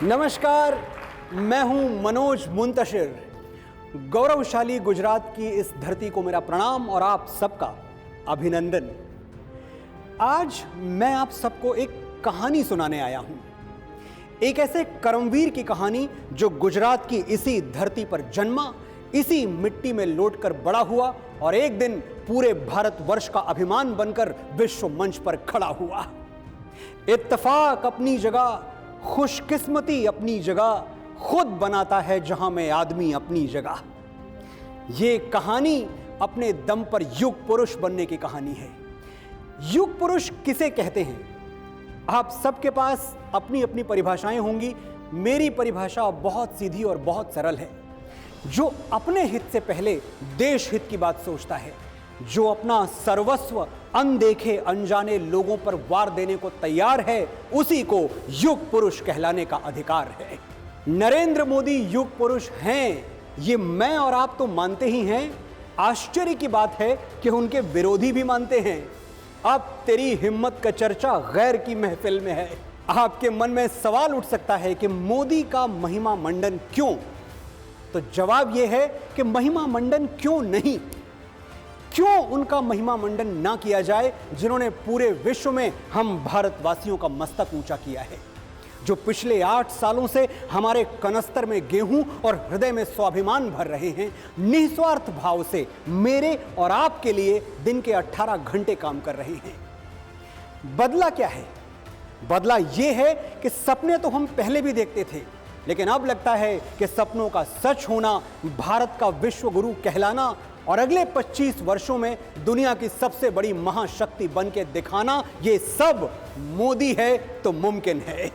नमस्कार, मैं हूं मनोज मुंतशिर। गौरवशाली गुजरात की इस धरती को मेरा प्रणाम और आप सबका अभिनंदन। आज मैं आप सबको एक कहानी सुनाने आया हूं, एक ऐसे कर्मवीर की कहानी जो गुजरात की इसी धरती पर जन्मा, इसी मिट्टी में लौटकर बड़ा हुआ और एक दिन पूरे भारतवर्ष का अभिमान बनकर विश्व मंच पर खड़ा हुआ। इत्तेफाक अपनी जगह, खुशकिस्मती अपनी जगह, खुद बनाता है जहां में आदमी अपनी जगह। ये कहानी अपने दम पर युग पुरुष बनने की कहानी है। युग पुरुष किसे कहते हैं? आप सबके पास अपनी अपनी परिभाषाएं होंगी। मेरी परिभाषा बहुत सीधी और बहुत सरल है। जो अपने हित से पहले देश हित की बात सोचता है, जो अपना सर्वस्व अनदेखे अनजाने लोगों पर वार देने को तैयार है, उसी को युग पुरुष कहलाने का अधिकार है। नरेंद्र मोदी युग पुरुष हैं, ये मैं और आप तो मानते ही हैं। आश्चर्य की बात है कि उनके विरोधी भी मानते हैं। अब तेरी हिम्मत का चर्चा गैर की महफिल में है। आपके मन में सवाल उठ सकता है कि मोदी का महिमा मंडन क्यों? तो जवाब यह है कि महिमा मंडन क्यों नहीं? क्यों उनका महिमा मंडन ना किया जाए जिन्होंने पूरे विश्व में हम भारतवासियों का मस्तक ऊंचा किया है, जो पिछले 8 सालों से हमारे कनस्तर में गेहूं और हृदय में स्वाभिमान भर रहे हैं, निस्वार्थ भाव से मेरे और आपके लिए दिन के 18 घंटे काम कर रहे हैं। बदला क्या है? बदला यह है कि सपने तो हम पहले भी देखते थे, लेकिन अब लगता है कि सपनों का सच होना, भारत का विश्व गुरु कहलाना और अगले 25 वर्षों में दुनिया की सबसे बड़ी महाशक्ति बन के दिखाना, ये सब मोदी है तो मुमकिन है।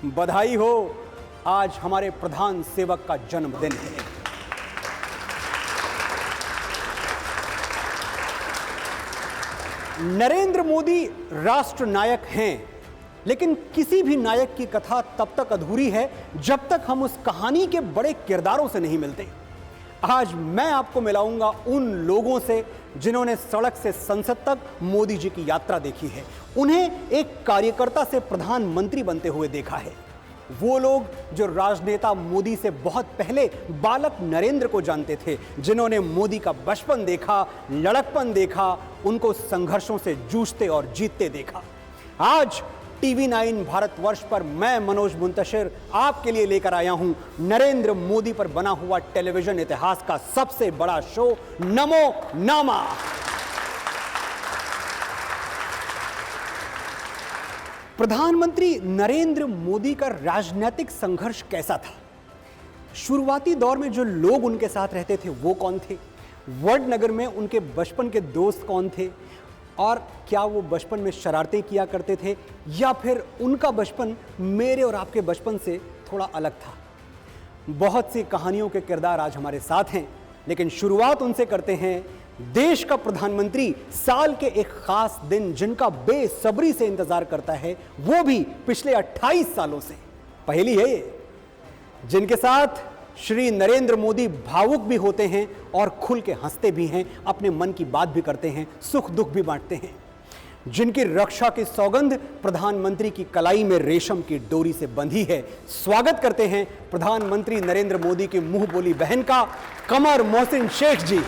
बधाई हो, आज हमारे प्रधान सेवक का जन्मदिन है। नरेंद्र मोदी राष्ट्र नायक हैं, लेकिन किसी भी नायक की कथा तब तक अधूरी है जब तक हम उस कहानी के बड़े किरदारों से नहीं मिलते। आज मैं आपको मिलाऊंगा उन लोगों से जिन्होंने सड़क से संसद तक मोदी जी की यात्रा देखी है, उन्हें एक कार्यकर्ता से प्रधानमंत्री बनते हुए देखा है। वो लोग जो राजनेता मोदी से बहुत पहले बालक नरेंद्र को जानते थे, जिन्होंने मोदी का बचपन देखा, लड़कपन देखा, उनको संघर्षों से जूझते और जीतते देखा। आज टीवी 9 भारतवर्ष पर मैं मनोज मुंतशिर आपके लिए लेकर आया हूं नरेंद्र मोदी पर बना हुआ टेलीविजन इतिहास का सबसे बड़ा शो नमो नामा। प्रधानमंत्री नरेंद्र मोदी का राजनीतिक संघर्ष कैसा था? शुरुआती दौर में जो लोग उनके साथ रहते थे वो कौन थे? वडनगर में उनके बचपन के दोस्त कौन थे? और क्या वो बचपन में शरारतें किया करते थे, या फिर उनका बचपन मेरे और आपके बचपन से थोड़ा अलग था? बहुत सी कहानियों के किरदार आज हमारे साथ हैं, लेकिन शुरुआत उनसे करते हैं, देश का प्रधानमंत्री साल के एक खास दिन जिनका बेसब्री से इंतजार करता है, वो भी पिछले 28 सालों से। पहली है ये, जिनके साथ श्री नरेंद्र मोदी भावुक भी होते हैं और खुल के हंसते भी हैं, अपने मन की बात भी करते हैं, सुख दुख भी बांटते हैं, जिनकी रक्षा की सौगंध प्रधानमंत्री की कलाई में रेशम की डोरी से बंधी है। स्वागत करते हैं प्रधानमंत्री नरेंद्र मोदी की मुंह बोली बहन का, कमर मोहसिन शेख जी।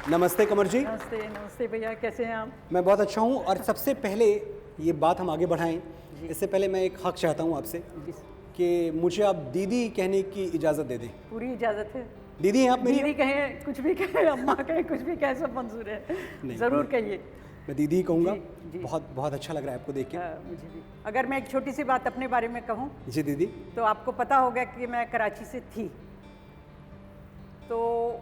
नमस्ते कमर जी। नमस्ते। नमस्ते भैया, कैसे हैं आप? मैं बहुत अच्छा हूं। और सबसे पहले ये बात हम आगे बढ़ाएं, इससे पहले मैं एक हक चाहता हूं आपसे कि मुझे आप दीदी कहने की इजाज़त दे दें। पूरी इजाज़त है। दीदी हैं आप मेरी? दीदी कहें, कुछ भी कहें, अम्मा कहें, कुछ भी कहें, सब मंजूर है। ज़रूर कहिए। मैं दीदी ही कहूँगा। जी। बहुत बहुत अच्छा लग रहा है आपको देख के। मुझे भी। अगर मैं एक छोटी सी बात अपने बारे में कहूँ जी दीदी। तो आपको पता होगा कि मैं कराची से थी, तो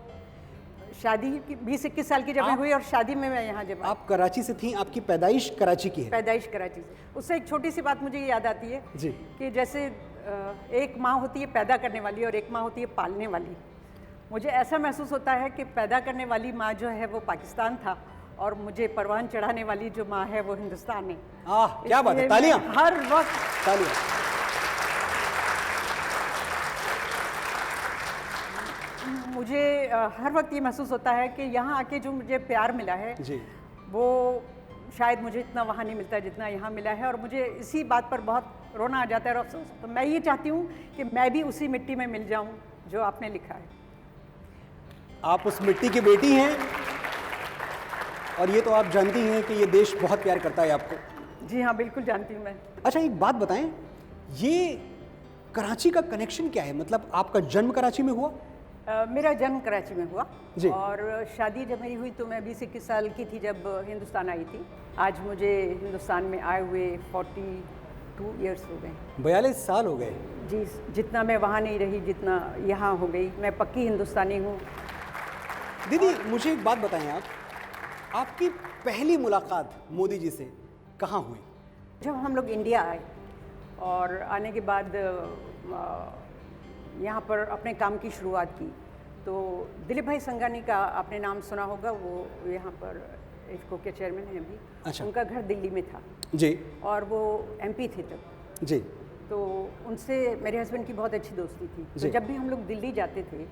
शादी 20-21 साल की जब मैं हुई और शादी में मैं यहाँ जब आप कराची से थी, आपकी पैदाइश कराची की है? पैदाइश कराची से। उससे एक छोटी सी बात मुझे याद आती है जी। कि जैसे एक माँ होती है पैदा करने वाली और एक माँ होती है पालने वाली। मुझे ऐसा महसूस होता है कि पैदा करने वाली माँ जो है वो पाकिस्तान था और मुझे परवान चढ़ाने वाली जो माँ है वो हिंदुस्तान है। क्या बात है, तालियां हर वक्त। तालियां। मुझे हर वक्त ये महसूस होता है कि यहाँ आके जो मुझे प्यार मिला है जी। वो शायद मुझे इतना वहाँ नहीं मिलता जितना यहाँ मिला है, और मुझे इसी बात पर बहुत रोना आ जाता है और अफसोस। तो मैं ये चाहती हूँ कि मैं भी उसी मिट्टी में मिल जाऊँ जो आपने लिखा है। आप उस मिट्टी की बेटी हैं, और ये तो आप जानती हैं कि ये देश बहुत प्यार करता है आपको। जी हाँ, बिल्कुल जानती हूँ मैं। अच्छा, एक बात बताएं, ये कराची का कनेक्शन क्या है? मतलब आपका जन्म कराची में हुआ? मेरा जन्म कराची में हुआ जी। और शादी जब मेरी हुई तो मैं 20-21 साल की थी जब हिंदुस्तान आई थी। आज मुझे हिंदुस्तान में आए हुए 42 ईयर्स हो गए। 42 साल हो गए। जी, जितना मैं वहाँ नहीं रही जितना यहाँ हो गई। मैं पक्की हिंदुस्तानी हूँ। दीदी, मुझे एक बात बताएं, आप आपकी पहली मुलाकात मोदी जी से कहाँ हुई? जब हम लोग इंडिया आए और आने के बाद यहाँ पर अपने काम की शुरुआत की, तो दिलीप भाई संघानी का आपने नाम सुना होगा। वो यहाँ पर इफ्को के चेयरमैन हैं अभी। अच्छा। उनका घर दिल्ली में था जी। और वो एमपी थे तब। जी। तो उनसे मेरे हस्बैंड की बहुत अच्छी दोस्ती थी। जी। तो जब भी हम लोग दिल्ली जाते थे,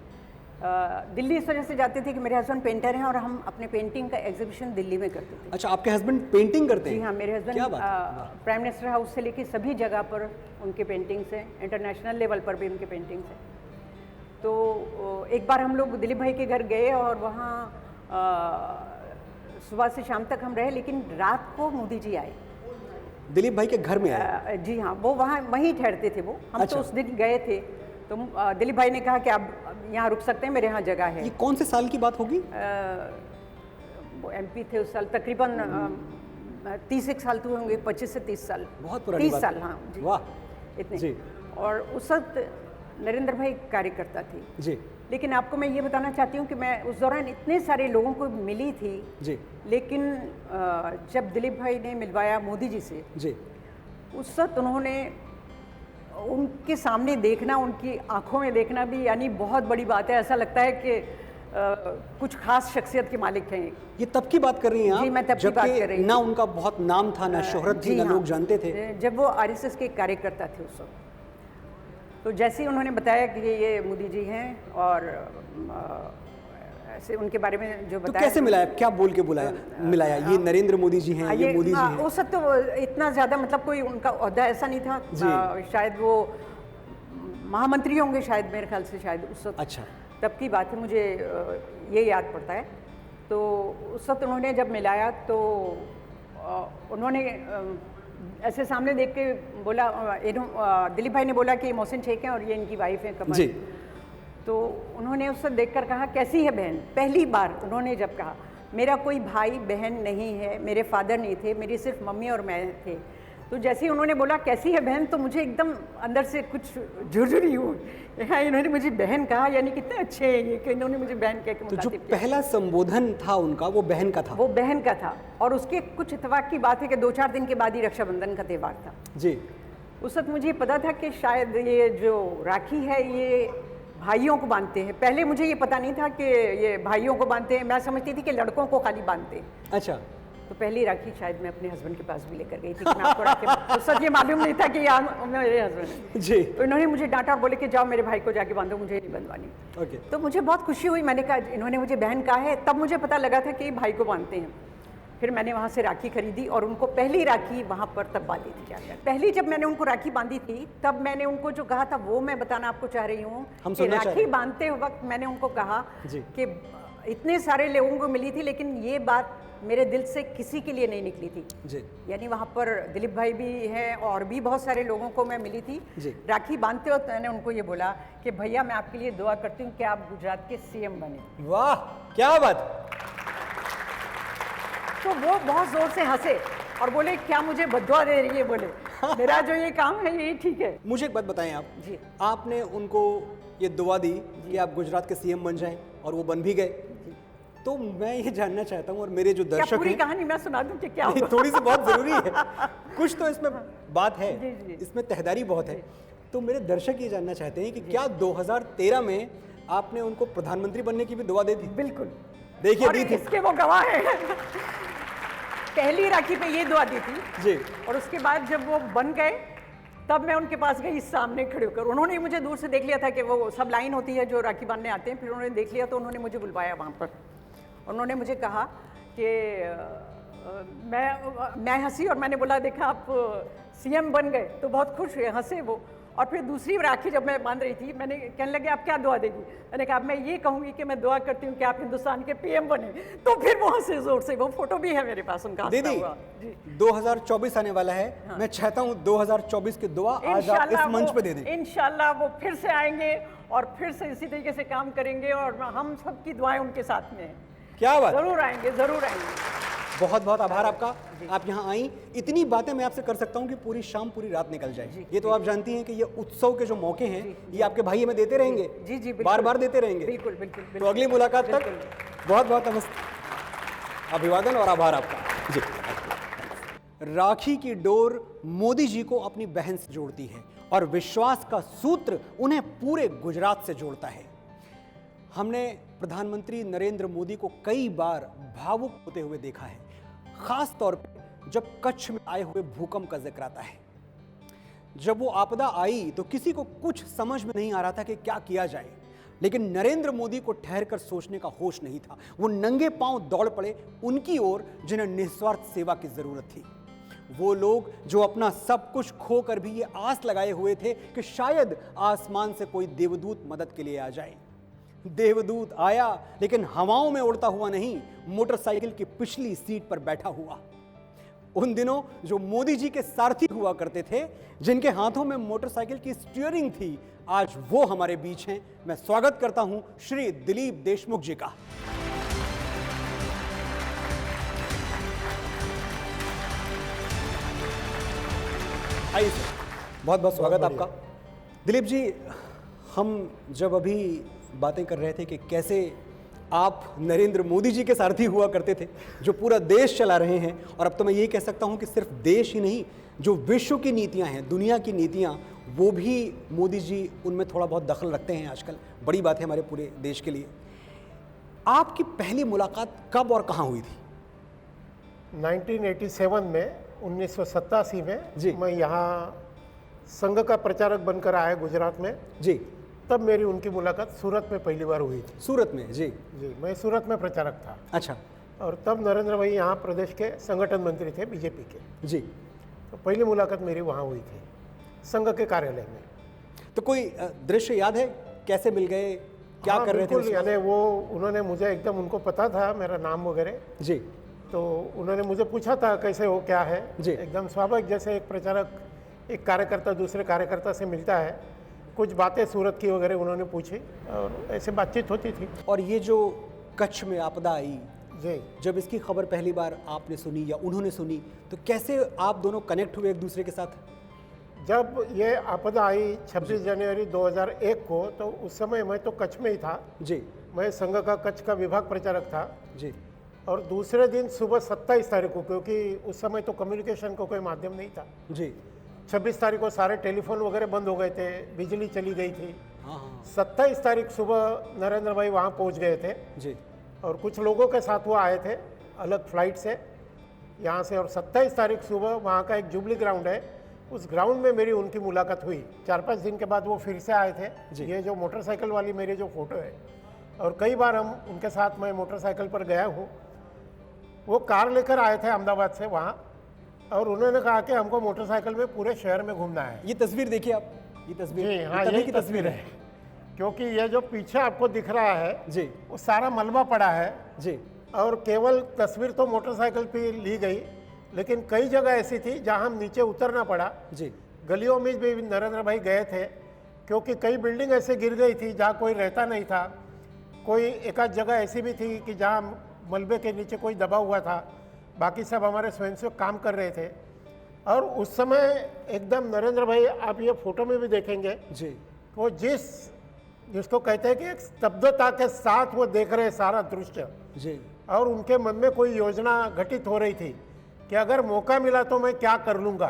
दिल्ली इस वजह से जाते थे कि मेरे हस्बैंड पेंटर हैं और हम अपने पेंटिंग का एग्जीबिशन दिल्ली में करते थे। अच्छा, आपके हस्बैंड पेंटिंग करते हैं? जी हाँ, मेरे क्या हस्बैंड बात है? प्राइम मिनिस्टर हाउस से लेके सभी जगह पर उनके पेंटिंग्स हैं, इंटरनेशनल लेवल पर भी उनके पेंटिंग्स हैं। तो एक बार हम लोग दिलीप भाई के घर गए और वहाँ सुबह से शाम तक हम रहे, लेकिन रात को मोदी जी आए। दिलीप भाई के घर में आए? जी हाँ, वो वहाँ वहीं ठहरते थे वो। हम अच्छा। तो उस दिन गए थे, तो दिलीप भाई ने कहा कि आप यहाँ रुक सकते हैं, मेरे यहाँ जगह है। ये कौन से साल की बात होगी? वो एमपी थे उस साल, तकरीबन 30 साल तो होंगे, 25 से 30 साल। बहुत पुरानी 30 बात। साल, हाँ जी। वाह। इतने जी। और उस वक्त नरेंद्र भाई कार्यकर्ता थे। जी। लेकिन आपको मैं ये बताना चाहती हूँ कि मैं उस दौरान इतने सारे लोगों को मिली थी। जी। लेकिन जब दिलीप भाई ने मिलवाया मोदी जी से, जी। उस वक्त उन्होंने उनके सामने देखना, उनकी आंखों में देखना भी यानी बहुत बड़ी बात है। ऐसा लगता है कि कुछ खास शख्सियत के मालिक हैं। ये तब की बात कर रही हैं आप? जी, मैं तब की बात कर रही हूँ। ना उनका बहुत नाम था, ना शोहरत थी, जी ना हाँ। लोग जानते थे। जब वो आरएसएस के कार्यकर्ता थे उस वक्त, तो जैसे ही उन्होंने बताया कि ये मोदी जी हैं और ऐसे उनके बारे में जो तो बताया। कैसे मिलाया? क्या बोल के बुलाया मिलाया? ये नरेंद्र मोदी जी हैं, ये मोदी जी हैं? उस वक्त तो इतना ज़्यादा मतलब कोई उनका ओहदा ऐसा नहीं था। शायद वो महामंत्री होंगे शायद, मेरे ख्याल से शायद उस वक्त। अच्छा। तब की बात है, मुझे ये याद पड़ता है। तो उस वक्त उन्होंने जब मिलाया तो उन्होंने ऐसे सामने देख के बोला, दिलीप भाई ने बोला कि मोहसिन शेख हैं और ये इनकी वाइफ है कमल जी। तो उन्होंने उससे देखकर कहा, कैसी है बहन? पहली बार उन्होंने जब कहा, मेरा कोई भाई बहन नहीं है, मेरे फादर नहीं थे, मेरी सिर्फ मम्मी और मैं थे। तो जैसे ही उन्होंने बोला कैसी है बहन, तो मुझे एकदम अंदर से कुछ झुरझुरी हुई। हाँ, इन्होंने मुझे बहन कहा, यानी कितने अच्छे हैं ये कि इन्होंने मुझे बहन कह के तो जो मुखातिब किया। पहला संबोधन था उनका, वो बहन का था? वो बहन का था। और उसके कुछ इत्तेफाक की बात है कि 2-4 दिन के बाद ही रक्षाबंधन का त्यौहार था। जी। उस वक्त मुझे पता था कि शायद ये जो राखी है ये भाइयों को बांधते हैं। पहले मुझे ये पता नहीं था कि ये भाइयों को बांधते हैं, मैं समझती थी कि लड़कों को खाली बांधते हैं। अच्छा। तो पहली राखी शायद मैं अपने हस्बैंड के पास भी लेकर गई थी कि मैं आपको राखी उस वक्त ये मालूम नहीं था कि मेरे हस्बैंड है। जी। तो इन्होंने मुझे डांटा और बोले कि जाओ मेरे भाई को जाके बांधो, मुझे नहीं बंधवानी। ओके। तो मुझे बहुत खुशी हुई। मैंने कहा, इन्होंने मुझे बहन कहा है, तब मुझे पता लगा था कि भाई को बांधते हैं। फिर मैंने वहाँ से राखी खरीदी और उनको पहली राखी वहाँ पर तब बांधी थी जाकर। पहली जब मैंने उनको राखी बांधी थी, तब मैंने उनको जो कहा था वो मैं बताना आपको चाह रही हूँ। हम कि सुनना चाह रहे राखी हैं। बांधते वक्त मैंने उनको कहा जी। कि इतने सारे लोगों को मिली थी, लेकिन ये बात मेरे दिल से किसी के लिए नहीं निकली थी। जी। यानी वहाँ पर दिलीप भाई भी हैं और भी बहुत सारे लोगों को मैं मिली थी। जी। राखी बांधते वक्त मैंने उनको ये बोला कि भैया मैं आपके लिए दुआ करती हूँ कि आप गुजरात के सीएम बने। वाह, क्या बात! तो वो बहुत जोर से हंसे और बोले, क्या मुझे बद्दुआ दे रही है? बोले मेरा जो ये काम है ये ठीक है। मुझे एक बात बताएं आप। जी। आपने उनको ये दुआ दी कि आप गुजरात के सीएम बन जाएं और वो बन भी गए। तो मैं ये जानना चाहता हूँ, और मेरे जो क्या दर्शक पूरी हैं, कहानी मैं सुना दूं कि क्या नहीं, हुआ? थोड़ी सी बहुत जरूरी है, कुछ तो इसमें बात है। जी, जी। इसमें तहदारी बहुत है। तो मेरे दर्शक ये जानना चाहते हैं कि क्या 2013 में आपने उनको प्रधानमंत्री बनने की भी दुआ दी थी? बिल्कुल। देखिए, और दी थी। इसके वो गवाह है। पहली राखी पे ये दुआ दी थी जी। और उसके बाद जब वो बन गए तब मैं उनके पास गई सामने खड़े होकर। उन्होंने मुझे दूर से देख लिया था कि वो सब लाइन होती है जो राखी बांधने आते हैं, फिर उन्होंने देख लिया तो उन्होंने मुझे बुलवाया वहाँ पर। उन्होंने मुझे कहा कि मैं हंसी और मैंने बोला देखा आप सीएम बन गए, तो बहुत खुश हुए, हंसे वो। और फिर दूसरी राखी जब मैं बांध रही थी, मैंने कहने लगे आप क्या दुआ देगी? मैंने कहा मैं ये कहूँगी कि मैं दुआ करती हूँ कि आप हिंदुस्तान के पीएम बने। तो फिर वहाँ से जोर से वो फोटो भी है मेरे पास उनका हंसता दीदी हुआ। जी 2024 आने वाला है। हाँ। मैं चाहता हूँ 2024 की दुआ आज आप इस मंच पे दे दें। इंशाल्लाह वो फिर से आएंगे और फिर से इसी तरीके से काम करेंगे और हम सबकी दुआएं उनके साथ में हैं। क्या बात, जरूर आएंगे, जरूर आएंगे। बहुत बहुत आभार आपका, आप यहाँ आई। इतनी बातें मैं आपसे कर सकता हूँ कि पूरी शाम पूरी रात निकल जाए। ये तो आप जानती हैं कि ये उत्सव के जो मौके हैं ये आपके भाई हमें देते रहेंगे, जी जी बार बार देते रहेंगे। बिल्कुल बिल्कुल। तो अगली मुलाकात तक बहुत बहुत अभिवादन और आभार आपका जी। राखी की डोर मोदी जी को अपनी बहन से जोड़ती है और विश्वास का सूत्र उन्हें पूरे गुजरात से जोड़ता है। हमने प्रधानमंत्री नरेंद्र मोदी को कई बार भावुक होते हुए देखा है, खास तौर पर जब कच्छ में आए हुए भूकंप का जिक्र आता है। जब वो आपदा आई तो किसी को कुछ समझ में नहीं आ रहा था कि क्या किया जाए, लेकिन नरेंद्र मोदी को ठहर कर सोचने का होश नहीं था। वो नंगे पांव दौड़ पड़े उनकी ओर जिन्हें निस्वार्थ सेवा की जरूरत थी। वो लोग जो अपना सब कुछ खोकर भी ये आस लगाए हुए थे कि शायद आसमान से कोई देवदूत मदद के लिए आ जाए। देवदूत आया, लेकिन हवाओं में उड़ता हुआ नहीं, मोटरसाइकिल की पिछली सीट पर बैठा हुआ। उन दिनों जो मोदी जी के सारथी हुआ करते थे, जिनके हाथों में मोटरसाइकिल की स्टीयरिंग थी, आज वो हमारे बीच हैं। मैं स्वागत करता हूं श्री दिलीप देशमुख जी का। आइए सर, बहुत बहुत स्वागत आपका। दिलीप जी, हम जब अभी बातें कर रहे थे कि कैसे आप नरेंद्र मोदी जी के सारथी हुआ करते थे, जो पूरा देश चला रहे हैं, और अब तो मैं ये कह सकता हूं कि सिर्फ देश ही नहीं, जो विश्व की नीतियां हैं, दुनिया की नीतियां, वो भी मोदी जी उनमें थोड़ा बहुत दखल रखते हैं आजकल। बड़ी बात है हमारे पूरे देश के लिए। आपकी पहली मुलाकात कब और कहाँ हुई थी? 1987 में, 1987 में जी। मैं यहाँ संघ का प्रचारक बनकर आया गुजरात में जी। तब मेरी उनकी मुलाकात सूरत में पहली बार हुई थी। सूरत में? जी जी, मैं सूरत में प्रचारक था। अच्छा। और तब नरेंद्र भाई यहाँ प्रदेश के संगठन मंत्री थे बीजेपी के। जी। तो पहली मुलाकात मेरी वहाँ हुई थी, संघ के कार्यालय में। तो कोई दृश्य याद है, कैसे मिल गए, क्या कर रहे थे? बिल्कुल, यानी वो उन्होंने मुझे एकदम, उनको पता था मेरा नाम वगैरह। जी। तो उन्होंने मुझे पूछा था कैसे हो, क्या है। जी। एकदम स्वाभाविक, जैसे एक प्रचारक एक कार्यकर्ता दूसरे कार्यकर्ता से मिलता है, कुछ बातें सूरत की वगैरह उन्होंने पूछी और ऐसे बातचीत होती थी। और ये जो कच्छ में आपदा आई, जी, जब इसकी खबर पहली बार आपने सुनी या उन्होंने सुनी, तो कैसे आप दोनों कनेक्ट हुए एक दूसरे के साथ? जब ये आपदा आई 26 जनवरी 2001 को, तो उस समय मैं तो कच्छ में ही था। जी। मैं संघ का कच्छ का विभाग प्रचारक था। जी। और दूसरे दिन सुबह 27 तारीख को, क्योंकि उस समय तो कम्युनिकेशन का कोई माध्यम नहीं था, जी। 26 तारीख को सारे टेलीफोन वगैरह बंद हो गए थे, बिजली चली गई थी। हाँ हाँ। 27 तारीख सुबह नरेंद्र भाई वहाँ पहुँच गए थे जी। और कुछ लोगों के साथ वो आए थे अलग फ्लाइट से यहाँ से। और 27 तारीख सुबह वहाँ का एक जुबली ग्राउंड है, उस ग्राउंड में मेरी उनकी मुलाकात हुई। 4-5 दिन के बाद वो फिर से आए थे। ये जो मोटरसाइकिल वाली मेरी जो फोटो है, और कई बार हम उनके साथ मैं मोटरसाइकिल पर गया हूँ। वो कार लेकर आए थे अहमदाबाद से वहाँ, और उन्होंने कहा कि हमको मोटरसाइकिल में पूरे शहर में घूमना है। ये तस्वीर देखिए आप, ये तस्वीर। जी हाँ, तभी यही की तस्वीर है। क्योंकि ये जो पीछे आपको दिख रहा है जी। वो सारा मलबा पड़ा है। जी। और केवल तस्वीर तो मोटरसाइकिल पे ली गई, लेकिन कई जगह ऐसी थी जहाँ हम नीचे उतरना पड़ा। जी। गलियों में भी नरेंद्र भाई गए थे, क्योंकि कई बिल्डिंग ऐसे गिर गई थी जहाँ कोई रहता नहीं था। कोई एक आध जगह ऐसी भी थी कि जहाँ मलबे के नीचे कोई दबा हुआ था, बाकी सब हमारे स्वयंसेवक काम कर रहे थे। और उस समय एकदम नरेंद्र भाई, आप ये फोटो में भी देखेंगे जी, वो जिसको कहते हैं कि एक स्तब्धता के साथ वो देख रहे सारा दृश्य। जी। और उनके मन में कोई योजना घटित हो रही थी कि अगर मौका मिला तो मैं क्या कर लूँगा।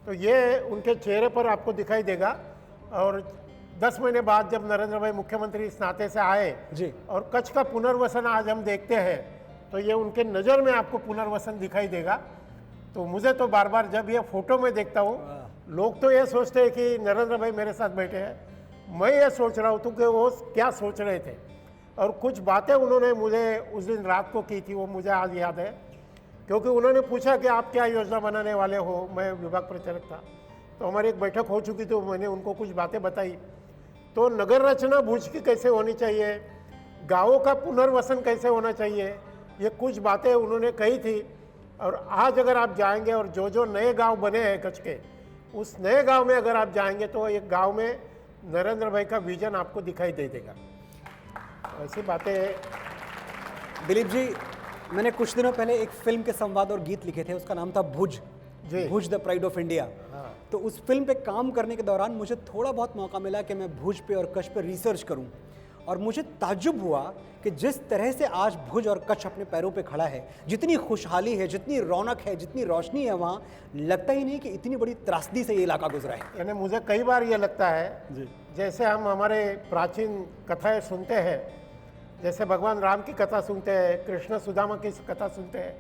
तो ये उनके चेहरे पर आपको दिखाई देगा। और 10 महीने बाद जब नरेंद्र भाई मुख्यमंत्री इस नाते से आए जी। और कच्छ का पुनर्वसन आज हम देखते हैं, तो ये उनके नज़र में आपको पुनर्वसन दिखाई देगा। तो मुझे तो बार बार जब ये फोटो में देखता हूँ, लोग तो ये सोचते हैं कि नरेंद्र भाई मेरे साथ बैठे हैं, मैं ये सोच रहा हूँ कि वो क्या सोच रहे थे, और कुछ बातें उन्होंने मुझे उस दिन रात को की थी, वो मुझे आज याद है। क्योंकि उन्होंने पूछा कि आप क्या योजना बनाने वाले हो, मैं विभाग प्रचारक था, तो हमारी एक बैठक हो चुकी थी, मैंने उनको कुछ बातें बताई। तो नगर रचना भुज की कैसे होनी चाहिए, गाँवों का पुनर्वसन कैसे होना चाहिए, ये कुछ बातें उन्होंने कही थी। और आज अगर आप जाएंगे और जो जो नए गांव बने हैं कच्छ के, उस नए गांव में अगर आप जाएंगे तो एक गांव में नरेंद्र भाई का विजन आपको दिखाई दे देगा। ऐसी बातें। दिलीप जी, मैंने कुछ दिनों पहले एक फिल्म के संवाद और गीत लिखे थे, उसका नाम था भुज, भुज द प्राइड ऑफ इंडिया। तो उस फिल्म पे काम करने के दौरान मुझे थोड़ा बहुत मौका मिला कि मैं भुज पे और कच्छ पे रिसर्च करूं, और मुझे ताज्जुब हुआ कि जिस तरह से आज भुज और कच्छ अपने पैरों पे खड़ा है, जितनी खुशहाली है, जितनी रौनक है, जितनी रोशनी है, वहाँ लगता ही नहीं कि इतनी बड़ी त्रासदी से ये इलाका गुजरा है। यानी मुझे कई बार ये लगता है जैसे हम हमारे प्राचीन कथाएं सुनते हैं, जैसे भगवान राम की कथा सुनते हैं, कृष्ण सुदामा की कथा सुनते हैं,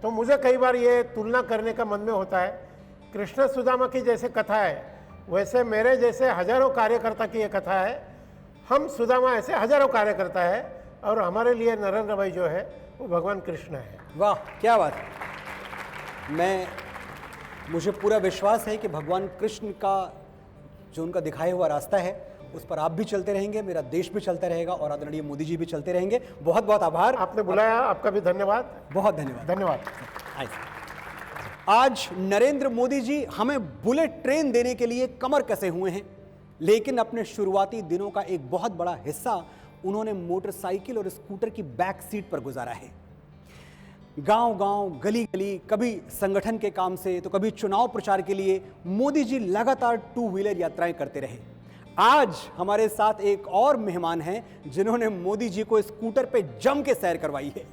तो मुझे कई बार ये तुलना करने का मन में होता है। कृष्ण सुदामा की जैसे कथा है, वैसे मेरे जैसे हजारों कार्यकर्ता की ये कथा है। हम सुदामा ऐसे हजारों कार्यकर्ता है, और हमारे लिए नरेंद्र भाई जो है वो भगवान कृष्ण है। वाह, क्या बात है। मुझे पूरा विश्वास है कि भगवान कृष्ण का जो उनका दिखाया हुआ रास्ता है उस पर आप भी चलते रहेंगे, मेरा देश भी चलता रहेगा, और आदरणीय मोदी जी भी चलते रहेंगे। बहुत बहुत आभार। आपने बुलाया, आपका भी धन्यवाद। बहुत धन्यवाद। धन्यवाद। आज नरेंद्र मोदी जी हमें बुलेट ट्रेन देने के लिए कमर कसे हुए हैं, लेकिन अपने शुरुआती दिनों का एक बहुत बड़ा हिस्सा उन्होंने मोटरसाइकिल और स्कूटर की बैक सीट पर गुजारा है। गांव गांव, गली गली, कभी संगठन के काम से तो कभी चुनाव प्रचार के लिए मोदी जी लगातार 2 व्हीलर यात्राएं करते रहे। आज हमारे साथ एक और मेहमान हैं जिन्होंने मोदी जी को स्कूटर पे जम के सैर करवाई है।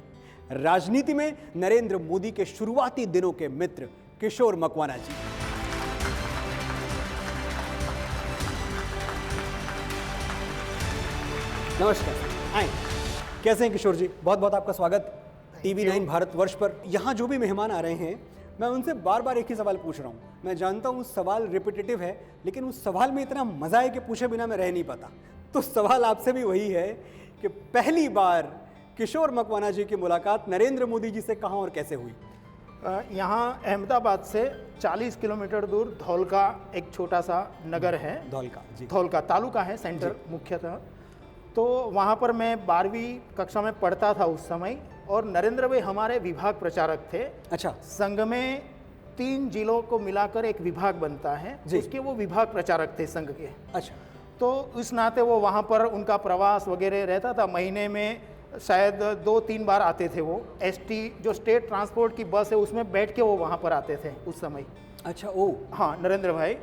राजनीति में नरेंद्र मोदी के शुरुआती दिनों के मित्र किशोर मकवाना जी। नमस्कार, आए। कैसे हैं किशोर जी? बहुत बहुत आपका स्वागत TV9 भारतवर्ष पर। यहाँ जो भी मेहमान आ रहे हैं, मैं उनसे बार बार एक ही सवाल पूछ रहा हूँ। मैं जानता हूँ सवाल रिपीटेटिव है, लेकिन उस सवाल में इतना मजा है कि पूछे बिना मैं रह नहीं पाता। तो सवाल आपसे भी वही है कि पहली बार किशोर मकवाना जी की मुलाकात नरेंद्र मोदी जी से कहाँ और कैसे हुई? यहाँ अहमदाबाद से 40 किलोमीटर दूर धौलका एक छोटा सा नगर है। धौलका जी, धौलका तालुका है सेंटर मुख्यतः। तो वहाँ पर मैं 12वीं कक्षा में पढ़ता था उस समय, और नरेंद्र भाई हमारे विभाग प्रचारक थे। अच्छा। संघ में 3 जिलों को मिलाकर एक विभाग बनता है, उसके वो विभाग प्रचारक थे संघ के। अच्छा। तो इस नाते वो वहाँ पर उनका प्रवास वगैरह रहता था। महीने में शायद 2-3 बार आते थे वो। ST जो स्टेट ट्रांसपोर्ट की बस है उसमें बैठ के वो वहाँ पर आते थे उस समय। अच्छा। ओ हाँ, नरेंद्र भाई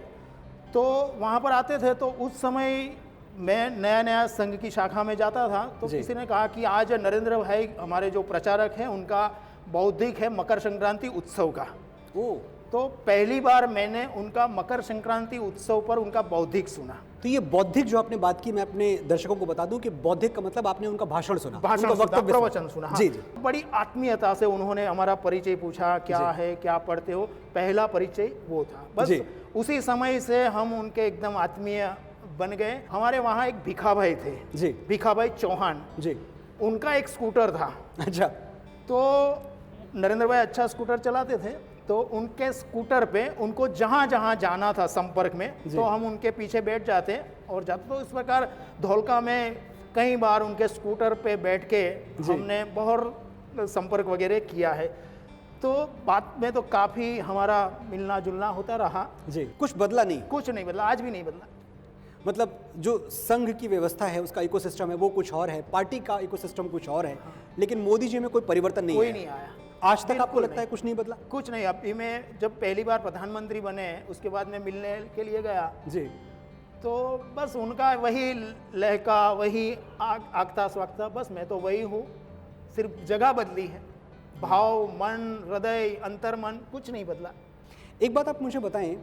तो वहाँ पर आते थे। तो उस समय मैं नया नया संघ की शाखा में जाता था, तो किसी ने कहा कि आज नरेंद्र भाई हमारे जो प्रचारक हैं उनका बौद्धिक है मकर संक्रांति उत्सव का। ओ तो पहली बार मैंने उनका मकर संक्रांति उत्सव पर उनका बौद्धिक सुना। तो ये बौद्धिक जो आपने बात की, मैं अपने दर्शकों को बता दूं कि बौद्धिक का मतलब आपने उनका भाषण सुना, प्रवचन सुना। हाँ। जी जी। बड़ी आत्मीयता से उन्होंने हमारा परिचय पूछा, क्या है, क्या पढ़ते हो। पहला परिचय वो था। बस उसी समय से हम उनके एकदम आत्मीय बन गए। हमारे वहाँ एक भिखा भाई थे जी, भिखा भाई चौहान जी, उनका एक स्कूटर था। अच्छा। तो नरेंद्र भाई अच्छा स्कूटर चलाते थे, तो उनके स्कूटर पे उनको जहाँ जहाँ जाना था संपर्क में, तो हम उनके पीछे बैठ जाते और जाते। तो इस प्रकार धौलका में कई बार उनके स्कूटर पे बैठ के हमने बहुत संपर्क वगैरह किया है। तो बात में तो काफ़ी हमारा मिलना जुलना होता रहा जी। कुछ बदला नहीं? कुछ नहीं बदला, आज भी नहीं बदला। मतलब जो संघ की व्यवस्था है, उसका इकोसिस्टम है, वो कुछ और है, पार्टी का इकोसिस्टम कुछ और है, लेकिन मोदी जी में कोई परिवर्तन नहीं कोई नहीं आया आज तक। आपको लगता है कुछ नहीं बदला? कुछ नहीं। अभी मैं जब पहली बार प्रधानमंत्री बने, उसके बाद मैं मिलने के लिए गया जी, तो बस उनका वही लहका, वही आगता स्वागता, बस मैं तो वही हूँ, सिर्फ जगह बदली है। भाव, मन, हृदय, अंतर्मन कुछ नहीं बदला। एक बात आप मुझे बताएं,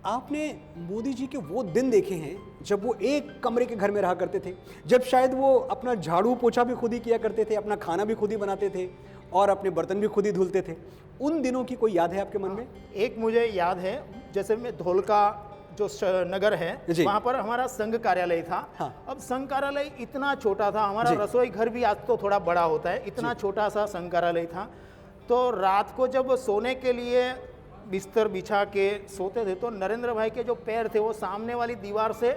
आपने मोदी जी के वो दिन देखे हैं जब वो एक कमरे के घर में रहा करते थे, जब शायद वो अपना झाड़ू पोछा भी खुद ही किया करते थे, अपना खाना भी खुद ही बनाते थे, और अपने बर्तन भी खुद ही धुलते थे। उन दिनों की कोई याद है आपके मन में? एक मुझे याद है, जैसे मैं धोलका जो नगर है जी। वहाँ पर हमारा संघ कार्यालय था। हाँ। अब संघ कार्यालय इतना छोटा था, हमारा जी। रसोई घर भी आज तो थोड़ा बड़ा होता है, इतना छोटा सा संघ कार्यालय था। तो रात को जब सोने के लिए बिस्तर बिछा के सोते थे तो नरेंद्र भाई के जो पैर थे वो सामने वाली दीवार से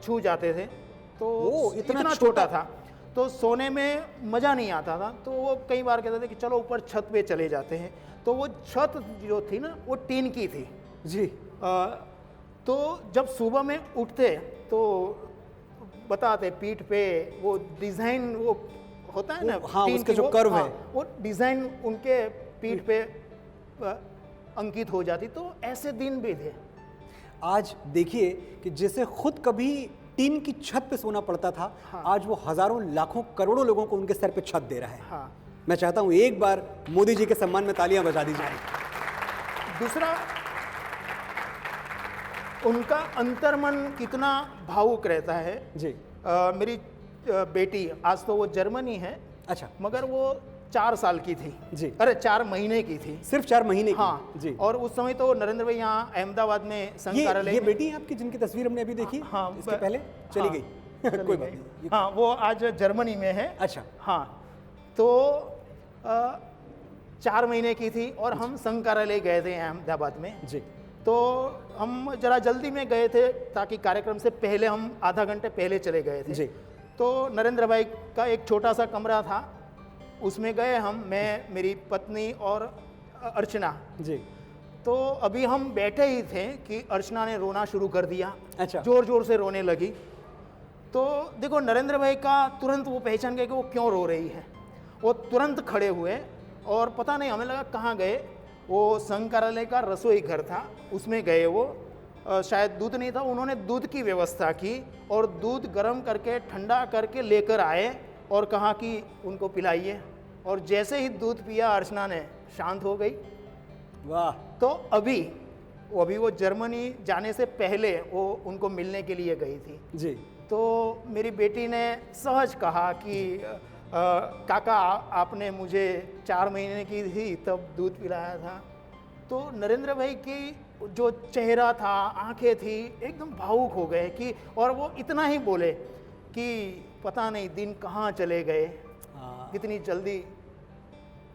छू जाते थे। तो ओ, इतना छोटा छोटा था तो सोने में मज़ा नहीं आता था। तो वो कई बार कहते थे कि चलो ऊपर छत पे चले जाते हैं। तो वो छत जो थी ना वो टीन की थी जी। तो जब सुबह में उठते तो बताते पीठ पे वो डिज़ाइन वो होता है ना, हाँ, टीन उसका की जो कर्व है। वो डिज़ाइन उनके पीठ पे अंकित हो जाती। तो ऐसे दिन भी थे। आज देखिए कि जैसे खुद कभी टीन की छत पे सोना पड़ता था, हाँ। आज वो हजारों लाखों करोड़ों लोगों को उनके सर पे छत दे रहा है। हाँ। मैं चाहता हूं एक बार मोदी जी के सम्मान में तालियां बजा दी जाए। दूसरा, उनका अंतर्मन कितना भावुक रहता है। जी। मेरी बेटी, आज तो वो जर्मनी है, अच्छा, मगर वो 4 साल की थी। जी। अरे 4 महीने की थी। सिर्फ 4 महीने की? हाँ जी। और उस समय तो नरेंद्र भाई यहाँ अहमदाबाद में संघ कार्यालय ये में- बेटी है आपकी जिनकी तस्वीर हमने अभी देखी? हाँ, इसके पहले चली हाँ, गई। चली कोई गई। बात नहीं। हाँ, वो आज जर्मनी में है। अच्छा। हाँ, तो 4 महीने की थी और हम संघ कार्यालय गए थे अहमदाबाद में। जी। तो हम जरा जल्दी में गए थे ताकि कार्यक्रम से पहले, हम आधा घंटे पहले चले गए थे। जी। तो नरेंद्र भाई का एक छोटा सा कमरा था, उसमें गए हम, मैं, मेरी पत्नी और अर्चना। जी। तो अभी हम बैठे ही थे कि अर्चना ने रोना शुरू कर दिया। अच्छा। जोर जोर से रोने लगी। तो देखो नरेंद्र भाई का तुरंत वो पहचान गए कि वो क्यों रो रही है। वो तुरंत खड़े हुए और पता नहीं, हमें लगा कहाँ गए। वो संघ कार्यालय का रसोई घर था, उसमें गए। वो शायद दूध नहीं था, उन्होंने दूध की व्यवस्था की और दूध गर्म करके ठंडा करके लेकर आए और कहा कि उनको पिलाइए। और जैसे ही दूध पिया अर्चना ने, शांत हो गई। वाह। तो अभी वो जर्मनी जाने से पहले वो उनको मिलने के लिए गई थी। जी। तो मेरी बेटी ने सहज कहा कि काका, आपने मुझे 4 महीने की थी तब दूध पिलाया था। तो नरेंद्र भाई की जो चेहरा था, आंखें थी, एकदम भावुक हो गए कि, और वो इतना ही बोले कि पता नहीं दिन कहाँ चले गए, हाँ। कितनी जल्दी।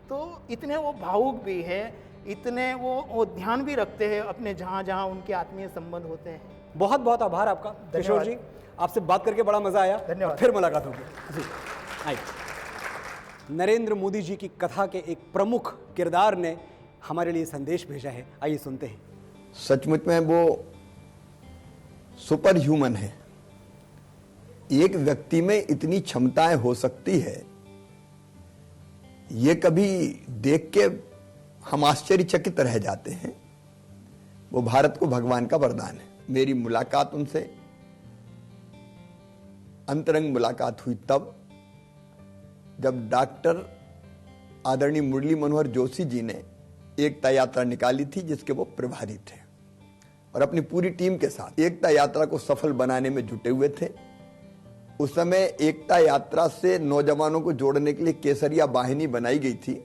तो इतने वो भावुक भी हैं, इतने वो ध्यान भी रखते हैं अपने जहाँ जहाँ उनके आत्मीय संबंध होते हैं। बहुत बहुत आभार आपका किशोर जी, आपसे बात करके बड़ा मजा आया। धन्यवाद। फिर मुलाकात होगी। जी आइए। नरेंद्र मोदी जी की कथा के एक प्रमुख किरदार ने हमारे लिए संदेश भेजा है, आइए सुनते हैं। सचमुच में वो सुपर ह्यूमन है। एक व्यक्ति में इतनी क्षमताएं हो सकती है, ये कभी देख के हम आश्चर्यचकित रह जाते हैं। वो भारत को भगवान का वरदान है। मेरी मुलाकात उनसे, अंतरंग मुलाकात हुई तब जब डॉक्टर आदरणीय मुरली मनोहर जोशी जी ने एकता यात्रा निकाली थी, जिसके वो प्रभारी थे और अपनी पूरी टीम के साथ एकता यात्रा को सफल बनाने में जुटे हुए थे। उस समय एकता यात्रा से नौजवानों को जोड़ने के लिए केसरिया वाहिनी बनाई गई थी,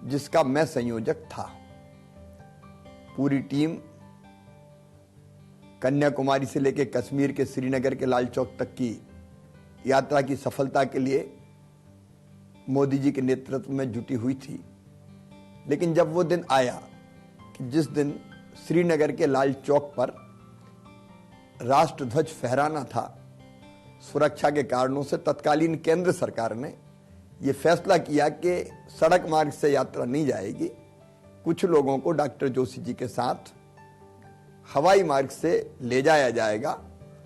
जिसका मैं संयोजक था। पूरी टीम कन्याकुमारी से लेकर कश्मीर के श्रीनगर के लाल चौक तक की यात्रा की सफलता के लिए मोदी जी के नेतृत्व में जुटी हुई थी। लेकिन जब वो दिन आया कि जिस दिन श्रीनगर के लाल चौक पर राष्ट्रध्वज फहराना था, सुरक्षा के कारणों से तत्कालीन केंद्र सरकार ने यह फैसला किया कि सड़क मार्ग से यात्रा नहीं जाएगी, कुछ लोगों को डॉक्टर जोशी जी के साथ हवाई मार्ग से ले जाया जाएगा।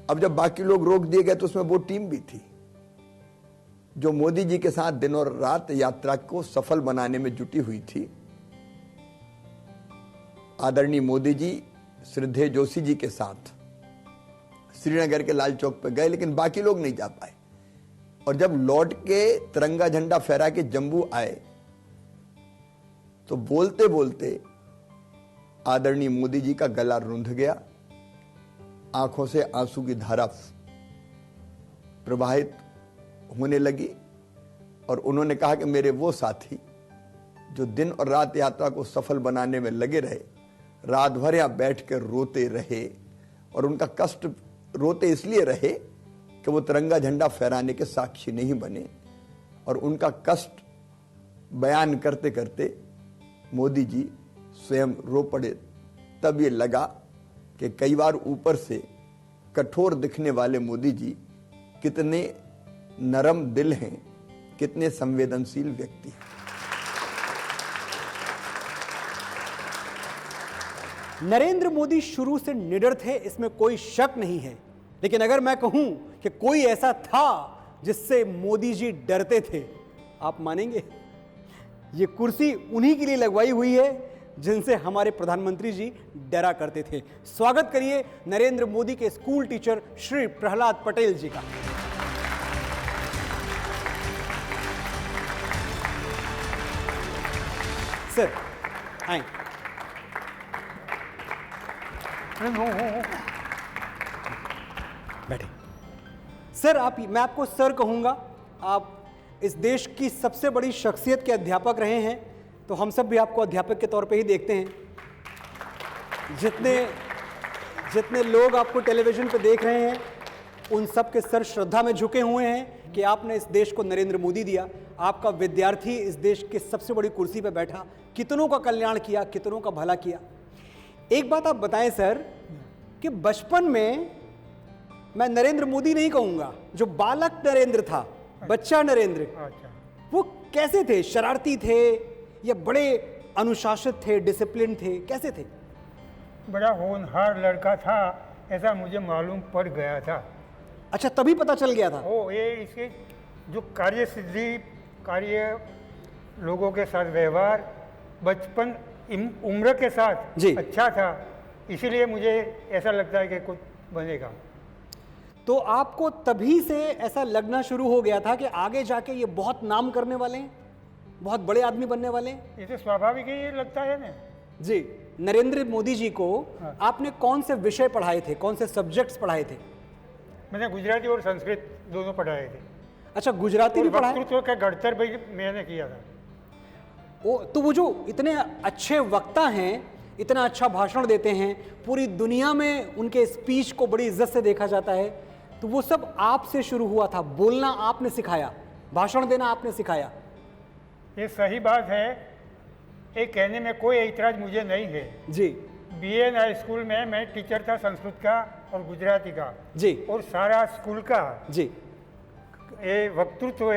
अब जब बाकी लोग रोक दिए गए तो उसमें वो टीम भी थी जो मोदी जी के साथ दिन और रात यात्रा को सफल बनाने में जुटी हुई थी। आदरणीय मोदी जी श्रद्धेय जोशी जी के साथ श्रीनगर के लाल चौक पर गए, लेकिन बाकी लोग नहीं जा पाए। और जब लौट के तिरंगा झंडा फहरा के जम्मू आए तो बोलते बोलते आदरणीय मोदी जी का गला रुंध गया, आंखों से आंसू की धारा प्रवाहित होने लगी और उन्होंने कहा कि मेरे वो साथी जो दिन और रात यात्रा को सफल बनाने में लगे रहे, रात भर यहाँ बैठ कर रोते रहे, और उनका कष्ट रोते इसलिए रहे कि वो तिरंगा झंडा फहराने के साक्षी नहीं बने, और उनका कष्ट बयान करते करते मोदी जी स्वयं रो पड़े। तब ये लगा कि कई बार ऊपर से कठोर दिखने वाले मोदी जी कितने नरम दिल हैं, कितने संवेदनशील व्यक्ति हैं। नरेंद्र मोदी शुरू से निडर थे, इसमें कोई शक नहीं है, लेकिन अगर मैं कहूं कि कोई ऐसा था जिससे मोदी जी डरते थे, आप मानेंगे? ये कुर्सी उन्हीं के लिए लगवाई हुई है जिनसे हमारे प्रधानमंत्री जी डरा करते थे। स्वागत करिए नरेंद्र मोदी के स्कूल टीचर श्री प्रहलाद पटेल जी का। सर आए। बैठे। सर मैं आपको सर कहूंगा। आप इस देश की सबसे बड़ी शख्सियत के अध्यापक रहे हैं, तो हम सब भी आपको अध्यापक के तौर पे ही देखते हैं। जितने लोग आपको टेलीविजन पे देख रहे हैं, उन सब के सर श्रद्धा में झुके हुए हैं कि आपने इस देश को नरेंद्र मोदी दिया। आपका विद्यार्थी इस देश की सबसे बड़ी कुर्सी पे बैठा, कितनों का कल्याण किया, कितनों का भला किया। एक बात आप बताएं सर कि बचपन में मैं नरेंद्र मोदी नहीं कहूंगा, जो बालक नरेंद्र था, बच्चा नरेंद्र, वो कैसे थे? शरारती थे या बड़े अनुशासित थे, डिसिप्लिन थे, कैसे थे? बड़ा होनहार लड़का था, ऐसा मुझे मालूम पड़ गया था। अच्छा, तभी पता चल गया था? ओ, ये इसके जो कार्य सिद्धि, कार्य लोगों के साथ व्यवहार, बचपन उम्र के साथ जी अच्छा था, इसीलिए मुझे ऐसा लगता है कि कुछ बनेगा। तो आपको तभी से ऐसा लगना शुरू हो गया था कि आगे जाके ये बहुत नाम करने वाले हैं, बहुत बड़े आदमी बनने वाले हैं? ये तो स्वाभाविक ही ये लगता है ना जी। नरेंद्र मोदी जी को आपने कौन से विषय पढ़ाए थे, कौन से सब्जेक्ट्स पढ़ाए थे? मैंने गुजराती और संस्कृत दोनों पढ़ाए थे। अच्छा, गुजराती भी पढ़ाए? वक्तृत्व का गढ़तर भी मैंने किया था। तो वो जो इतने अच्छे वक्ता हैं, इतना अच्छा भाषण देते हैं, पूरी दुनिया में उनके स्पीच को बड़ी इज्जत से देखा जाता है, तो वो सब आपसे शुरू हुआ था? बोलना आपने सिखाया, भाषण देना आपने सिखाया? ये सही बात है, ये कहने में कोई ऐतराज मुझे नहीं है जी। बीएन हाई स्कूल में मैं टीचर था संस्कृत का और गुजराती का जी, और सारा स्कूल का जी, ये वक्तृत्व,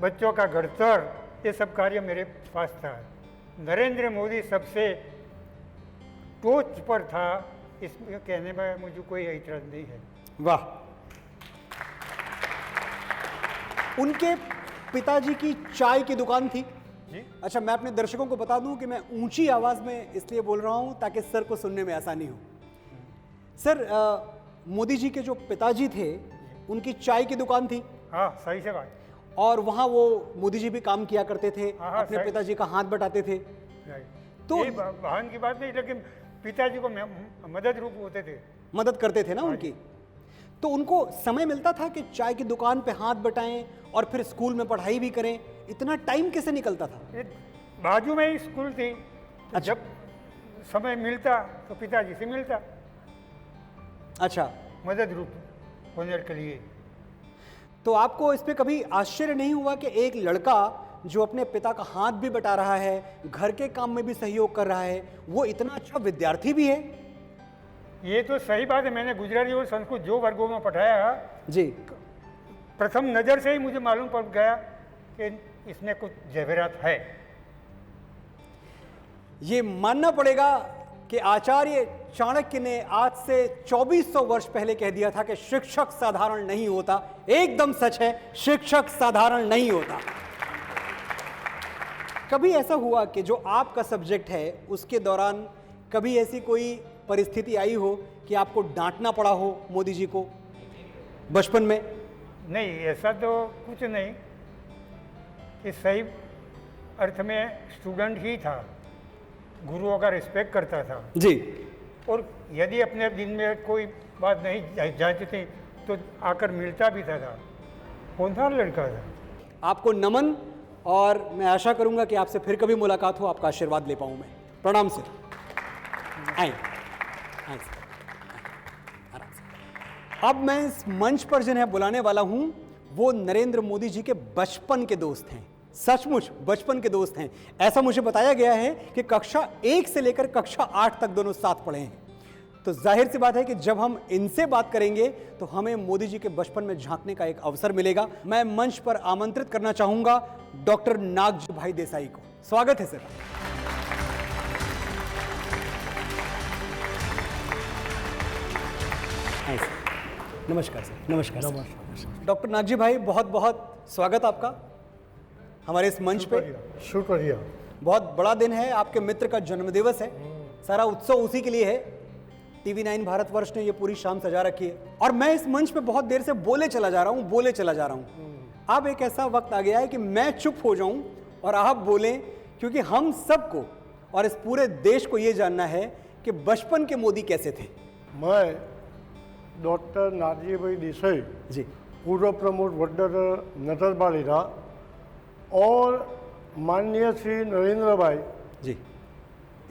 बच्चों का गढ़तर, ये सब कार्य मेरे पास था। नरेंद्र मोदी सबसे टोच पर था, इसमें कहने में मुझे कोई ऐतराज नहीं है। वाह। उनके पिताजी की चाय की दुकान थी? जी। अच्छा, मैं अपने दर्शकों को बता दूं कि मैं ऊंची आवाज में इसलिए बोल रहा हूं ताकि सर को सुनने में आसानी हो। सर, मोदी जी के जो पिताजी थे, उनकी चाय की दुकान थी? हाँ, सही से बात। और वहां वो मोदी जी भी काम किया करते थे, हाँ, अपने सही। पिताजी का हाथ बटाते थे? तो ये वाहन की बात नहीं, लेकिन पिताजी को मदद रूप होते थे, मदद करते थे ना उनकी। तो उनको समय मिलता था कि चाय की दुकान पे हाथ बटाएं और फिर स्कूल में पढ़ाई भी करें? इतना टाइम कैसे निकलता था? ये बाजू में ही स्कूल थी, तो जब समय मिलता तो पिताजी से मिलता, अच्छा, मदद रूप होने के लिए। तो आपको इस पे कभी आश्चर्य नहीं हुआ कि एक लड़का जो अपने पिता का हाथ भी बटा रहा है, घर के काम में भी सहयोग कर रहा है, वो इतना अच्छा विद्यार्थी भी है? ये तो सही बात है, मैंने गुजराती और संस्कृत जो वर्गों में पढ़ाया जी, प्रथम नज़र से ही मुझे मालूम पड़ गया कि इसमें कुछ जवाहरात है। ये मानना पड़ेगा कि आचार्य चाणक्य ने आज से 2400 वर्ष पहले कह दिया था कि शिक्षक साधारण नहीं होता। एकदम सच है, शिक्षक साधारण नहीं होता। कभी ऐसा हुआ कि जो आपका सब्जेक्ट है उसके दौरान कभी ऐसी कोई परिस्थिति आई हो कि आपको डांटना पड़ा हो मोदी जी को बचपन में? नहीं, ऐसा तो कुछ नहीं, कि सही अर्थ में स्टूडेंट ही था, गुरुओं का रिस्पेक्ट करता था जी। और यदि अपने दिन में कोई बात नहीं जांचती तो आकर मिलता भी था। होनहार लड़का था। आपको नमन और मैं आशा करूंगा कि आपसे फिर कभी मुलाकात हो, आपका आशीर्वाद ले पाऊं मैं। प्रणाम सर। आए आए सर, आराम से। अब मैं इस मंच पर जिन्हें बुलाने वाला हूं वो नरेंद्र मोदी जी के बचपन के दोस्त हैं, सचमुच बचपन के दोस्त हैं। ऐसा मुझे बताया गया है कि कक्षा 1 से लेकर कक्षा 8 तक दोनों साथ पढ़े हैं। तो जाहिर सी बात है कि जब हम इनसे बात करेंगे तो हमें मोदी जी के बचपन में झांकने का एक अवसर मिलेगा। मैं मंच पर आमंत्रित करना चाहूंगा डॉक्टर नागजी भाई देसाई को। स्वागत है सर। नमस्कार सर। नमस्कार सर। डॉक्टर नागजी भाई, बहुत बहुत स्वागत आपका हमारे इस मंच पे। शुक्रिया। बहुत बड़ा दिन है, आपके मित्र का जन्मदिवस है, सारा उत्सव उसी के लिए है। टीवी 9 भारतवर्ष ने ये पूरी शाम सजा रखी है और मैं इस मंच पे बहुत देर से बोले चला जा रहा हूँ। अब एक ऐसा वक्त आ गया है कि मैं चुप हो जाऊं और आप बोलें, क्योंकि हम सबको और इस पूरे देश को ये जानना है कि बचपन के मोदी कैसे थे। मैं डॉक्टर नागजीभाई देसाई जी पूर्व प्रमुख वडनगर नटरबाड़ीरा और माननीय श्री नरेंद्र भाई जी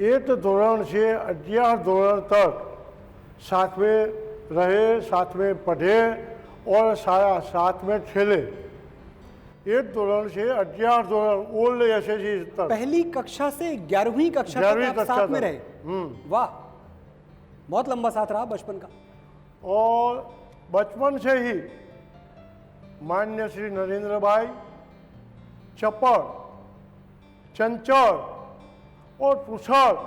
8 धोरण से 11 धोरण तक साथ में रहे, साथ में पढ़े और साथ में खेले। 8 धोरण से 11 धोरण ओल्ड एसएससी तक, पहली कक्षा से 11वीं कक्षा तक 11वीं आप कक्षा साथ में तक। रहे। वाह, बहुत लंबा साथ रहा बचपन का। और बचपन से ही माननीय श्री नरेंद्र भाई चपड़, चंचल और कुशल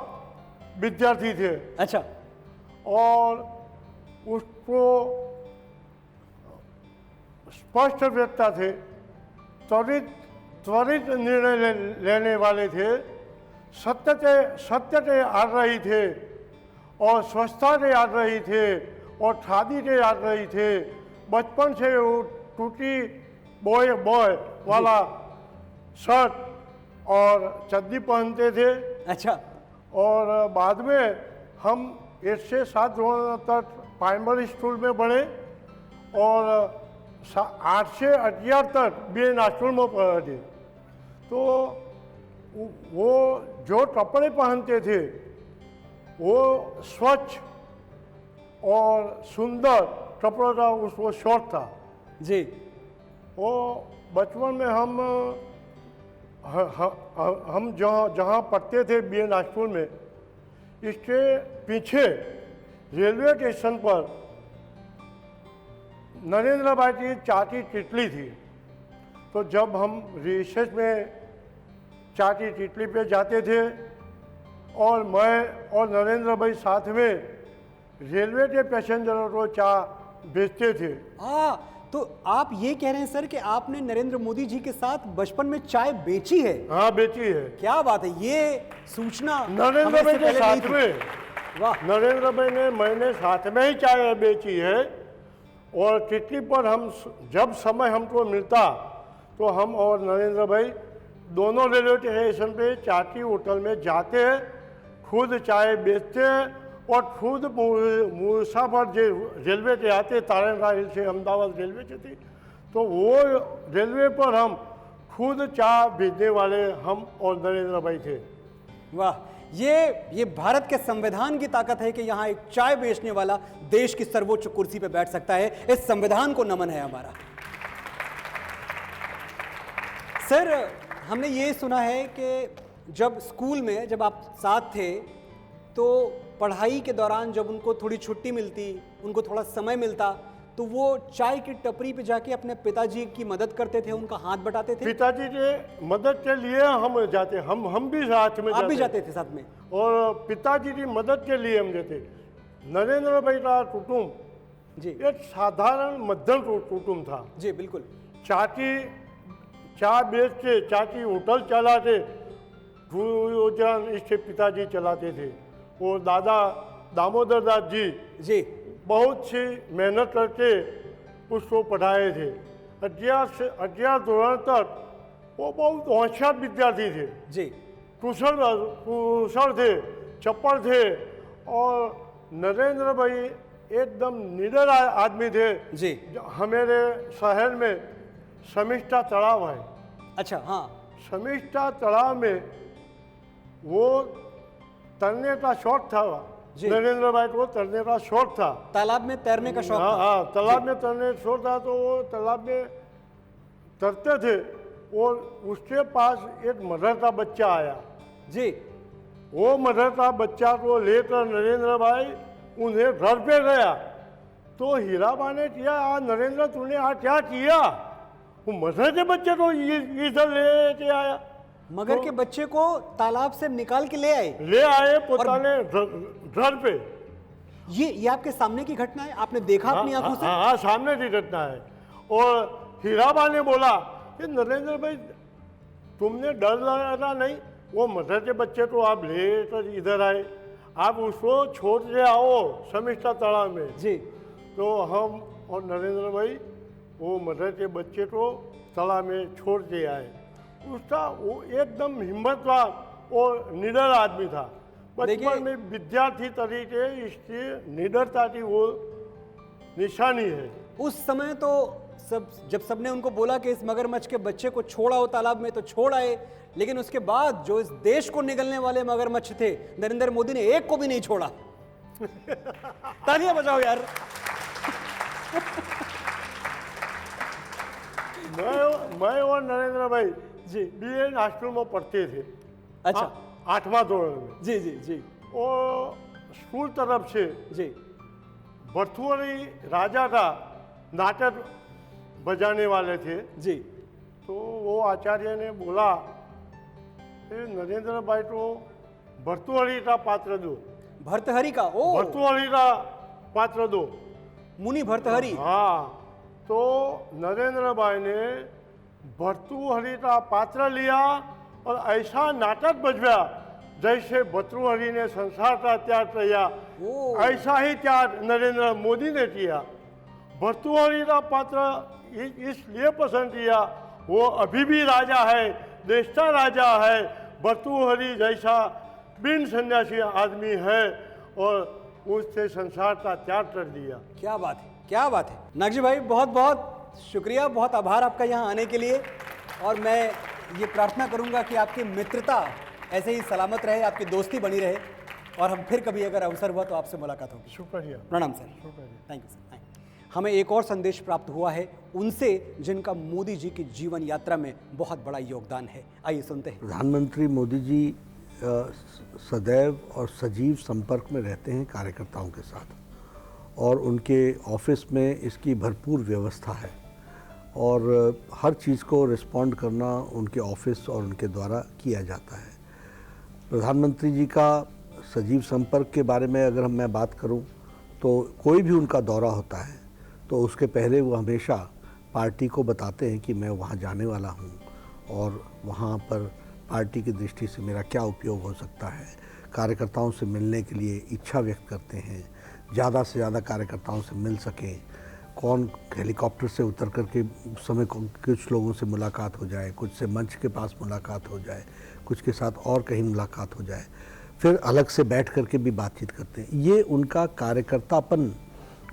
विद्यार्थी थे अच्छा, और उसको स्पष्ट व्यक्ता थे, त्वरित निर्णय लेने वाले थे, सत्य से आ रही थे और स्वच्छता से आ रही थे और खादी से आ रही थे। बचपन से वो टूटी बॉय वाला शर्ट और चड्डी पहनते थे। अच्छा, और बाद में हम 1 से 7 धोरण तक प्राइमरी स्कूल में पढ़े और 8 से 11 तक बीएन स्कूल में पढ़े। तो वो जो कपड़े पहनते थे वो स्वच्छ और सुंदर कपड़ों का उसको शौक था जी। वो बचपन में हम जहाँ पढ़ते थे बीएन स्कूल में, इसके पीछे रेलवे स्टेशन पर नरेंद्र भाई की चाची तितली थी। तो जब हम रिसेस में चाची तितली पे जाते थे और मैं और नरेंद्र भाई साथ में रेलवे के पैसेंजरों को चाय बेचते थे। तो आप ये कह रहे हैं सर कि आपने नरेंद्र मोदी जी के साथ बचपन में चाय बेची है? हाँ, बेची है। क्या बात है, ये सूचना नरेंद्र भाई के साथ में। में, वाह, नरेंद्र भाई ने मैंने साथ में ही चाय बेची है। और तितली पर हम जब समय हमको मिलता तो हम और नरेंद्र भाई दोनों रेलवे स्टेशन पे चाची होटल में जाते हैं, खुद चाय बेचते हैं और खुद मुसाफर जो रेलवे के आते, तारणा हिल से अहमदाबाद रेलवे से थी, तो वो रेलवे पर हम खुद चाय भेजने वाले हम और नरेंद्र भाई थे। वाह, ये भारत के संविधान की ताकत है कि यहाँ एक चाय बेचने वाला देश की सर्वोच्च कुर्सी पे बैठ सकता है। इस संविधान को नमन है हमारा। सर, हमने ये सुना है कि जब स्कूल में जब आप साथ थे तो पढ़ाई के दौरान जब उनको थोड़ी छुट्टी मिलती, उनको थोड़ा समय मिलता, तो वो चाय की टपरी पे जाके अपने पिताजी की मदद करते थे, उनका हाथ बटाते थे। पिताजी के मदद के लिए हम जाते, हम भी साथ में आप भी जाते थे साथ में? और पिताजी की मदद के लिए हम जाते। नरेंद्र भाई का कुटुंब जी एक साधारण मध्यम कुटुंब था। जी बिल्कुल। चाची चाय बेचते, चाची होटल चलाते, भोजन इसके पिताजी चलाते थे। और दादा दामोदर दास जी बहुत सी मेहनत करके उसको पढ़ाए थे। 11 धोरण तक वो बहुत होशियार विद्यार्थी थे जी, कुशल थे, चप्पल थे। और नरेंद्र भाई एकदम निडर आदमी थे जी। हमारे शहर में समिष्टा तालाब है। अच्छा, हाँ, समिष्टा तालाब में वो तैरने का शौक था। जी। नरेंद्र भाई को तैरने का शौक था। तालाब में तैरने का शौक हाँ था। हाँ, तालाब में तैरने का शौक था, तो वो तालाब में तैरते थे और उसके पास एक मदर का बच्चा आया। जी। वो मदर का बच्चा को लेकर नरेंद्र भाई उन्हें घर पे गया, तो हीराबा ने किया, आज नरेंद्र तूने आज क्या किया? वो मदर के बच्चे को इधर लेके आया, मगर के बच्चे को तालाब से निकाल के ले आए। ले आए पोताने घर पे। ये आपके सामने की घटना है, आपने देखा अपनी आंखों से? हाँ, सामने की घटना है। और हीराबा ने बोला कि नरेंद्र भाई तुमने डर लगा नहीं? वो मदर के बच्चे को आप लेकर इधर आए, आप उसको छोड़ के आओ समिष्टा तालाब में। जी। तो हम और नरेंद्र भाई वो मदर के बच्चे को तालाब में छोड़ के आए। उसका वो एकदम हिम्मतवान और निडर आदमी था। बचपन में विद्यार्थी तरीके इसकी निडरता की वो निशानी है। उस समय तो जब सबने उनको बोला कि इस मगरमच्छ के बच्चे को छोड़ा हो तालाब में, तो छोड़ आए, लेकिन उसके बाद जो इस देश को निगलने वाले मगरमच्छ थे, नरेंद्र मोदी ने एक को भी नहीं छोड़ा। तालियां बजाओ यार। मैं और नरेंद्र भाई जी। बीएन हॉस्टल में पढ़ते थे। अच्छा। 8वां दौर में। जी जी जी। और स्कूल तरफ से जी। भरथुआरी राजा का नाटक बजाने वाले थे। जी। तो वो आचार्य ने बोला कि नरेंद्र भाई को भरथुआरी का पात्र दो। भर्तहरि का? ओ, भरथुआरी का पात्र दो। मुनि भर्तहरि। हाँ, तो नरेंद्र भाई ने भर्तृहरि का पात्र लिया और ऐसा नाटक बजवाया जैसे भर्तृहरि ने संसार का त्याग किया, ऐसा ही त्याग नरेंद्र मोदी ने किया। भर्तृहरि का पात्र इसलिए पसंद किया, वो अभी भी राजा है, देश का राजा है। भर्तृहरि जैसा बिन सन्यासी आदमी है और उससे संसार का त्याग कर दिया। क्या बात है, क्या बात है। नागजी भाई बहुत बहुत शुक्रिया, बहुत आभार आपका यहाँ आने के लिए। और मैं ये प्रार्थना करूँगा कि आपकी मित्रता ऐसे ही सलामत रहे, आपकी दोस्ती बनी रहे, और हम फिर कभी अगर अवसर हुआ तो आपसे मुलाकात होगी। शुक्रिया। प्रणाम सर। Thank you sir. हमें एक और संदेश प्राप्त हुआ है उनसे जिनका मोदी जी की जीवन यात्रा में बहुत बड़ा योगदान है। आइए सुनते हैं। प्रधानमंत्री मोदी जी सदैव और सजीव संपर्क में रहते हैं कार्यकर्ताओं के साथ, और उनके ऑफिस में इसकी भरपूर व्यवस्था है, और हर चीज़ को रिस्पॉन्ड करना उनके ऑफिस और उनके द्वारा किया जाता है। प्रधानमंत्री जी का सजीव संपर्क के बारे में अगर मैं बात करूं, तो कोई भी उनका दौरा होता है तो उसके पहले वो हमेशा पार्टी को बताते हैं कि मैं वहाँ जाने वाला हूँ, और वहाँ पर पार्टी की दृष्टि से मेरा क्या उपयोग हो सकता है। कार्यकर्ताओं से मिलने के लिए इच्छा व्यक्त करते हैं, ज़्यादा से ज़्यादा कार्यकर्ताओं से मिल सकें। कौन हेलीकॉप्टर से उतर करके उस समय कुछ लोगों से मुलाकात हो जाए, कुछ से मंच के पास मुलाकात हो जाए, कुछ के साथ और कहीं मुलाकात हो जाए, फिर अलग से बैठ करके भी बातचीत करते हैं। ये उनका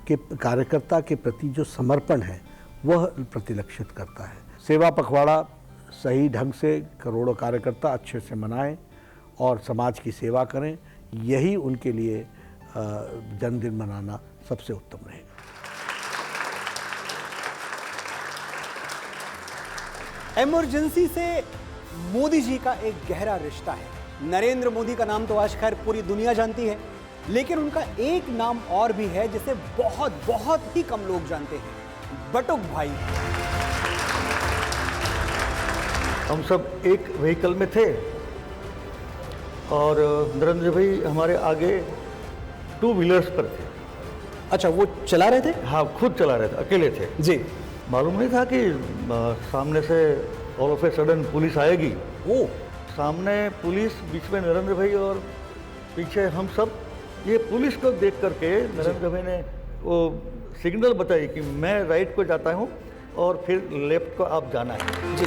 कार्यकर्ता के प्रति जो समर्पण है वह प्रतिलक्षित करता है। सेवा पखवाड़ा सही ढंग से करोड़ों कार्यकर्ता अच्छे से मनाएं और समाज की सेवा करें, यही उनके लिए जन्मदिन मनाना सबसे उत्तम रहेगा। इमरजेंसी से मोदी जी का एक गहरा रिश्ता है। नरेंद्र मोदी का नाम तो आज खैर पूरी दुनिया जानती है, लेकिन उनका एक नाम और भी है जिसे बहुत बहुत ही कम लोग जानते हैं, बटुक भाई। हम सब एक व्हीकल में थे और नरेंद्र भाई हमारे आगे 2 व्हीलर्स पर थे। अच्छा, वो चला रहे थे? हाँ, खुद चला रहे थे, अकेले थे जी। मालूम नहीं था कि सामने से all of a sudden police आएगी। ओ, सामने पुलिस, बीच में नरेंद्र भाई और पीछे हम सब। ये पुलिस को देख करके नरेंद्र भाई ने वो सिग्नल बताई कि मैं राइट को जाता हूँ और फिर लेफ्ट को आप जाना है। जी।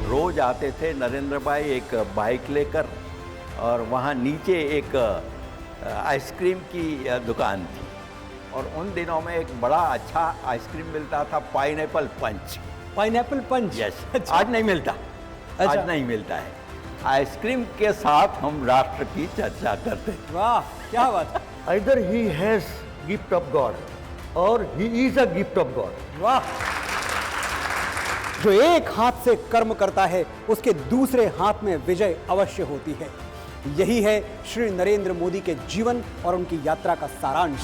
रोज आते थे नरेंद्र भाई एक बाइक लेकर, और वहाँ नीचे एक आइसक्रीम की दुकान थी, और उन दिनों में एक बड़ा अच्छा आइसक्रीम मिलता था, पाइनएप्पल पंच। पाइनएप्पल पंच? यस। अच्छा। आज नहीं मिलता। अच्छा। आज नहीं मिलता है। आइसक्रीम के साथ हम राष्ट्र की चर्चा करते हैं। वाह, क्या बात है। Either he has gift of God or he is a gift of God. वाह। जो एक हाथ से कर्म करता है उसके दूसरे हाथ में विजय अवश्य होती है। यही है श्री नरेंद्र मोदी के जीवन और उनकी यात्रा का सारांश।